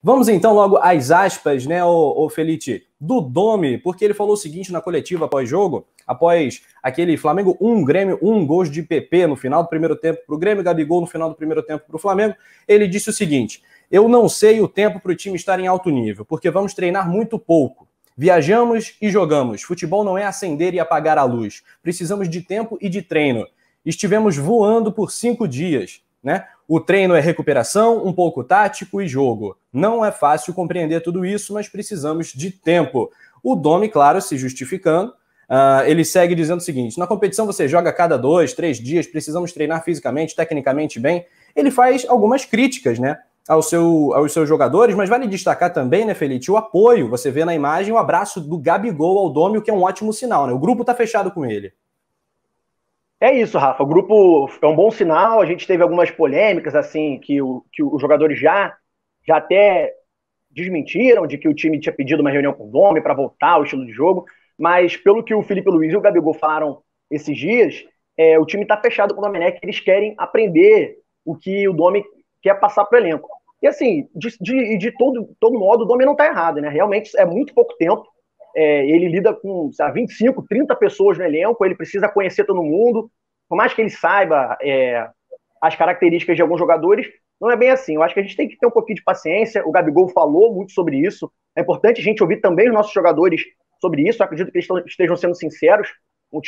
Vamos então logo às aspas, né, o Felite, do Domi, porque ele falou o seguinte na coletiva pós-jogo, após aquele Flamengo 1, Grêmio 1, gols de PP no final do primeiro tempo para o Grêmio, Gabigol no final do primeiro tempo para o Flamengo. Ele disse o seguinte: eu não sei o tempo para o time estar em alto nível, porque vamos treinar muito pouco. Viajamos e jogamos. Futebol não é acender e apagar a luz. Precisamos de tempo e de treino. Estivemos voando por 5 dias, né? O treino é recuperação, um pouco tático e jogo. Não é fácil compreender tudo isso, mas precisamos de tempo. O Domi, claro, se justificando, ele segue dizendo o seguinte: na competição você joga a cada 2, 3 dias, precisamos treinar fisicamente, tecnicamente bem. Ele faz algumas críticas, né, aos seus jogadores, mas vale destacar também, né, Felite, o apoio. Você vê na imagem o abraço do Gabigol ao Domi, o que é um ótimo sinal, né? O grupo está fechado com ele. É isso, Rafa. O grupo é um bom sinal. A gente teve algumas polêmicas, assim, que os jogadores já até desmentiram, de que o time tinha pedido uma reunião com o Domi para voltar ao estilo de jogo. Mas pelo que o Felipe Luiz e o Gabigol falaram esses dias, o time está fechado com o Domenech. Eles querem aprender o que o Domi quer passar para o elenco. E assim, de todo modo, o Domi não está errado, né? Realmente é muito pouco tempo. Ele lida com 25, 30 pessoas no elenco, ele precisa conhecer todo mundo. Por mais que ele saiba as características de alguns jogadores, não é bem assim. Eu acho que a gente tem que ter um pouquinho de paciência. O Gabigol falou muito sobre isso. É importante a gente ouvir também os nossos jogadores sobre isso. Eu acredito que eles estejam sendo sinceros.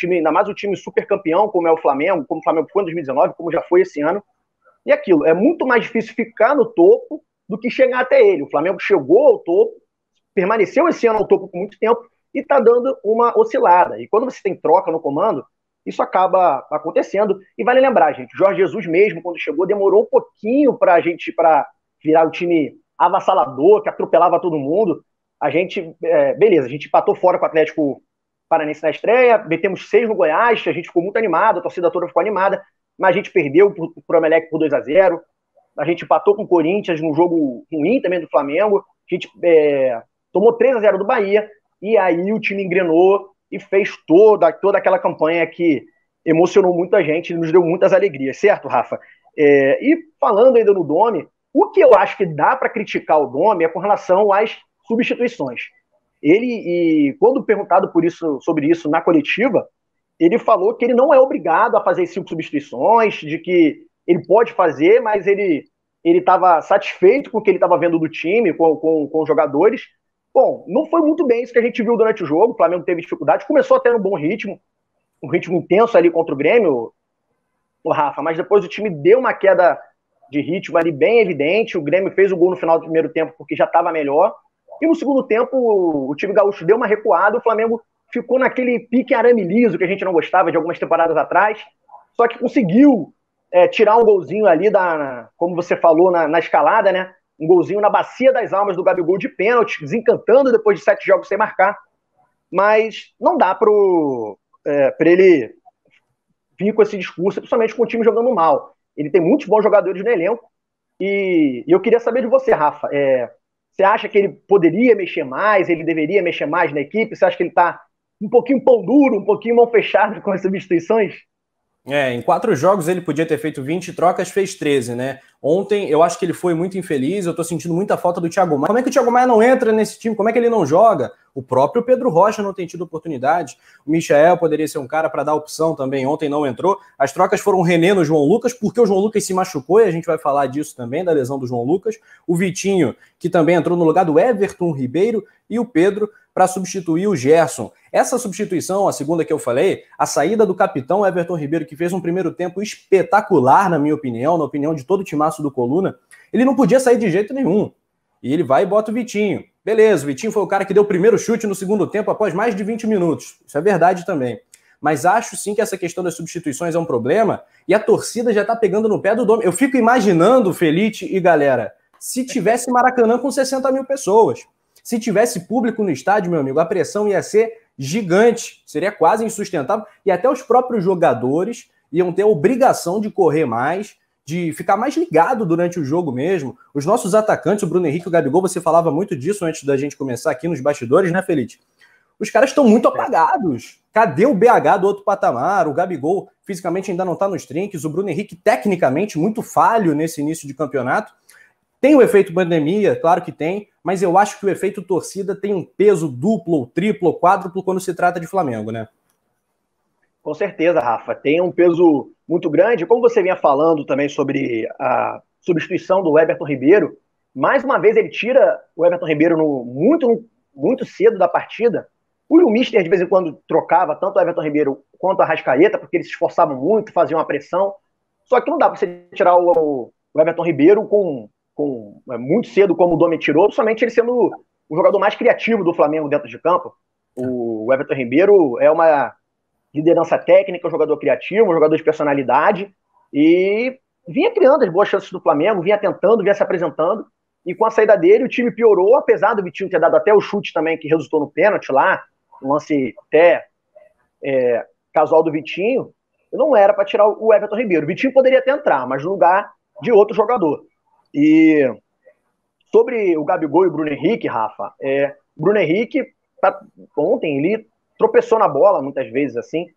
Ainda mais um time super campeão, como é o Flamengo, como o Flamengo foi em 2019, como já foi esse ano. E aquilo, é muito mais difícil ficar no topo do que chegar até ele. O Flamengo chegou ao topo, permaneceu esse ano ao topo por muito tempo e está dando uma oscilada. E quando você tem troca no comando, isso acaba acontecendo. E vale lembrar, gente, Jorge Jesus mesmo, quando chegou, demorou um pouquinho para virar o time avassalador, que atropelava todo mundo. Beleza, a gente empatou fora com o Atlético Paranaense na estreia, metemos 6 no Goiás, a gente ficou muito animado, a torcida toda ficou animada, mas a gente perdeu pro Emelec por 2-0. A gente empatou com o Corinthians num jogo ruim também do Flamengo. A gente tomou 3-0 do Bahia, e aí o time engrenou e fez toda aquela campanha que emocionou muita gente e nos deu muitas alegrias, certo, Rafa? E falando ainda no Domi, o que eu acho que dá para criticar o Domi é com relação às substituições. Quando perguntado sobre isso na coletiva, ele falou que ele não é obrigado a fazer 5 substituições, de que ele pode fazer, mas ele estava satisfeito com o que ele estava vendo do time, com os jogadores. Bom, não foi muito bem isso que a gente viu durante o jogo. O Flamengo teve dificuldade, começou até no bom ritmo, um ritmo intenso ali contra o Grêmio, o Rafa, mas depois o time deu uma queda de ritmo ali bem evidente. O Grêmio fez o gol no final do primeiro tempo porque já estava melhor, e no segundo tempo o time gaúcho deu uma recuada. O Flamengo ficou naquele pique arame liso que a gente não gostava de algumas temporadas atrás, só que conseguiu tirar um golzinho ali, como você falou, na escalada, né? Um golzinho na bacia das almas do Gabigol de pênalti, desencantando depois de 7 jogos sem marcar. Mas não dá para ele vir com esse discurso, principalmente com o time jogando mal. Ele tem muitos bons jogadores no elenco, e eu queria saber de você, Rafa. Você acha que ele poderia mexer mais, ele deveria mexer mais na equipe? Você acha que ele está um pouquinho pão duro, um pouquinho mão fechada com as substituições? Em 4 jogos ele podia ter feito 20 trocas, fez 13, né? Ontem eu acho que ele foi muito infeliz, eu tô sentindo muita falta do Thiago Maia. Como é que o Thiago Maia não entra nesse time? Como é que ele não joga? O próprio Pedro Rocha não tem tido oportunidade. O Michael poderia ser um cara para dar opção também, ontem não entrou. As trocas foram o René no João Lucas, porque o João Lucas se machucou, e a gente vai falar disso também, da lesão do João Lucas. O Vitinho, que também entrou no lugar do Everton Ribeiro, e o Pedro para substituir o Gerson. Essa substituição, a segunda que eu falei, a saída do capitão Everton Ribeiro, que fez um primeiro tempo espetacular, na minha opinião, na opinião de todo o timaço do Coluna, ele não podia sair de jeito nenhum. E ele vai e bota o Vitinho. Beleza, o Vitinho foi o cara que deu o primeiro chute no segundo tempo após mais de 20 minutos. Isso é verdade também. Mas acho sim que essa questão das substituições é um problema, e a torcida já está pegando no pé do Domi. Eu fico imaginando, Felite e galera, se tivesse Maracanã com 60 mil pessoas. Se tivesse público no estádio, meu amigo, a pressão ia ser gigante, seria quase insustentável, e até os próprios jogadores iam ter a obrigação de correr mais, de ficar mais ligado durante o jogo mesmo. Os nossos atacantes, o Bruno Henrique e o Gabigol, você falava muito disso antes da gente começar aqui nos bastidores, né, Felipe? Os caras estão muito apagados. Cadê o BH do outro patamar? O Gabigol fisicamente ainda não está nos trinques, o Bruno Henrique tecnicamente muito falho nesse início de campeonato. Tem o efeito pandemia, claro que tem, mas eu acho que o efeito torcida tem um peso duplo, ou triplo, ou quádruplo quando se trata de Flamengo, né? Com certeza, Rafa. Tem um peso muito grande. Como você vinha falando também sobre a substituição do Everton Ribeiro, mais uma vez ele tira o Everton Ribeiro muito cedo da partida. O Mister, de vez em quando, trocava tanto o Everton Ribeiro quanto a Arrascaeta, porque eles se esforçavam muito, faziam uma pressão. Só que não dá para você tirar o Everton Ribeiro muito cedo, como o Domi tirou, somente ele sendo o jogador mais criativo do Flamengo dentro de campo. O Everton Ribeiro é uma liderança técnica, um jogador criativo, um jogador de personalidade, e vinha criando as boas chances do Flamengo, vinha tentando, vinha se apresentando, e com a saída dele o time piorou, apesar do Vitinho ter dado até o chute também, que resultou no pênalti lá, um lance até casual do Vitinho, não era para tirar o Everton Ribeiro. O Vitinho poderia até entrar, mas no lugar de outro jogador. E sobre o Gabigol e o Bruno Henrique, Rafa, o Bruno Henrique, ontem, ele tropeçou na bola muitas vezes, assim,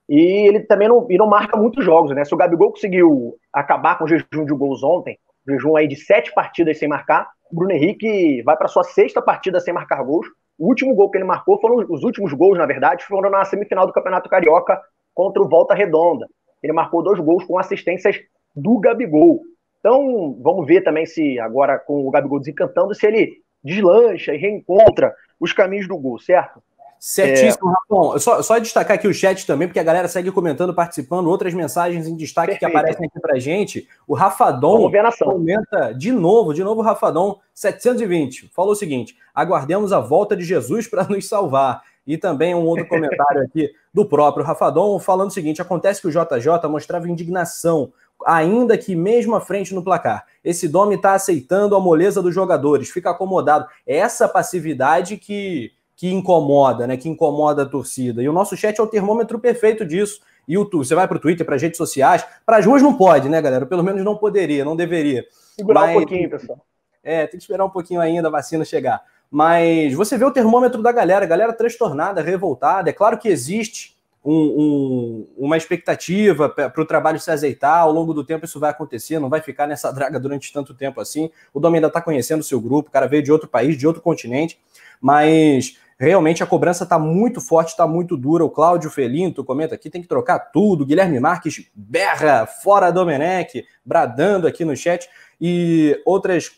e ele também não marca muitos jogos, né? Se o Gabigol conseguiu acabar com o jejum de gols ontem, jejum aí de 7 partidas sem marcar, o Bruno Henrique vai para sua 6ª partida sem marcar gols. O último gol que ele marcou os últimos gols, na verdade, foram na semifinal do Campeonato Carioca contra o Volta Redonda. Ele marcou 2 gols com assistências do Gabigol. Então, vamos ver também se agora com o Gabigol desencantando, se ele deslancha e reencontra os caminhos do gol, certo? Certíssimo, Rafão. Só destacar aqui o chat também, porque a galera segue comentando, participando, outras mensagens em destaque Perfeito. Que aparecem aqui pra gente. O Rafadon comenta de novo o Rafadon 720. Falou o seguinte: aguardemos a volta de Jesus para nos salvar. E também um outro comentário aqui do próprio Rafadon falando o seguinte: acontece que o JJ mostrava indignação, ainda que mesmo à frente no placar. Esse Domi está aceitando a moleza dos jogadores, fica acomodado. É essa passividade que incomoda, né? Que incomoda a torcida. E o nosso chat é o termômetro perfeito disso. E você vai para o Twitter, para as redes sociais, para as ruas não pode, né, galera? Pelo menos não poderia, não deveria. Segurar um pouquinho, pessoal. Tem que esperar um pouquinho ainda a vacina chegar. Mas você vê o termômetro da galera, a galera transtornada, revoltada. É claro que existe uma expectativa para o trabalho se azeitar. Ao longo do tempo isso vai acontecer, não vai ficar nessa draga durante tanto tempo assim. O Dom ainda está conhecendo o seu grupo, o cara veio de outro país, de outro continente, mas realmente a cobrança está muito forte, está muito dura. O Cláudio Felinto comenta aqui, tem que trocar tudo. Guilherme Marques berra, fora Domenech, bradando aqui no chat. E outras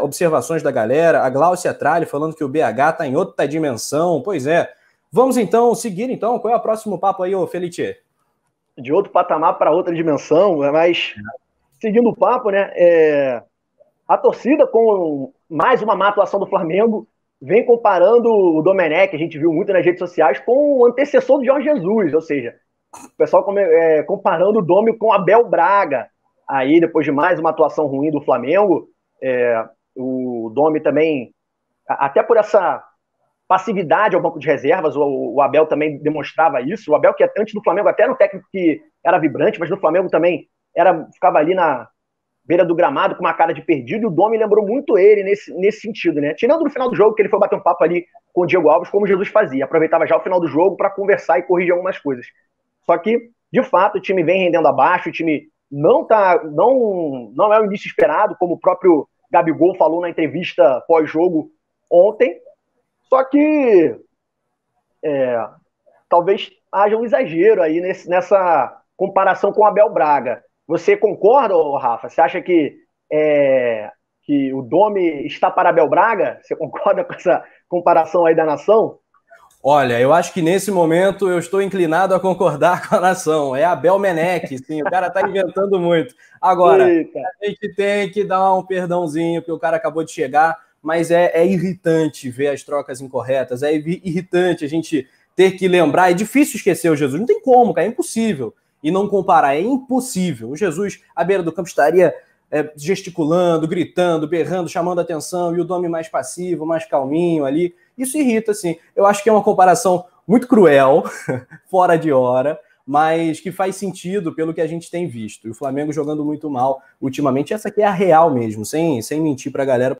observações da galera. A Glaucia Tralli falando que o BH está em outra dimensão. Pois é. Vamos então seguir, então. Qual é o próximo papo aí, ô Felice? De outro patamar para outra dimensão, mas seguindo o papo, né? A torcida, com mais uma má atuação do Flamengo, vem comparando o Domenech, que a gente viu muito nas redes sociais, com o antecessor do Jorge Jesus, ou seja, o pessoal comparando o Domi com Abel Braga. Aí, depois de mais uma atuação ruim do Flamengo, o Domi também, até por essa passividade ao banco de reservas, o Abel também demonstrava isso. O Abel, que antes do Flamengo até era um técnico que era vibrante, mas no Flamengo também ficava ali na beira do gramado com uma cara de perdido, e o Domi lembrou muito ele nesse sentido, né? Tirando no final do jogo, que ele foi bater um papo ali com o Diego Alves, como Jesus fazia, aproveitava já o final do jogo para conversar e corrigir algumas coisas. Só que, de fato, o time vem rendendo abaixo, o time não é o início esperado, como o próprio Gabigol falou na entrevista pós-jogo ontem. Só que talvez haja um exagero aí nessa comparação com o Abel Braga. Você concorda, Rafa? Você acha que o Domi está para Abel Braga? Você concorda com essa comparação aí da nação? Olha, eu acho que nesse momento eu estou inclinado a concordar com a nação. É Abel Menech, sim, o cara está inventando muito. Agora, Eita. A gente tem que dar um perdãozinho, porque o cara acabou de chegar, mas é irritante ver as trocas incorretas, é irritante a gente ter que lembrar, é difícil esquecer o Jesus, não tem como, cara, é impossível. E não comparar, é impossível. O Jesus, à beira do campo, estaria gesticulando, gritando, berrando, chamando atenção, e o Domi mais passivo, mais calminho ali. Isso irrita, assim. Eu acho que é uma comparação muito cruel, fora de hora, mas que faz sentido pelo que a gente tem visto. E o Flamengo jogando muito mal ultimamente. Essa aqui é a real mesmo, sem mentir pra galera.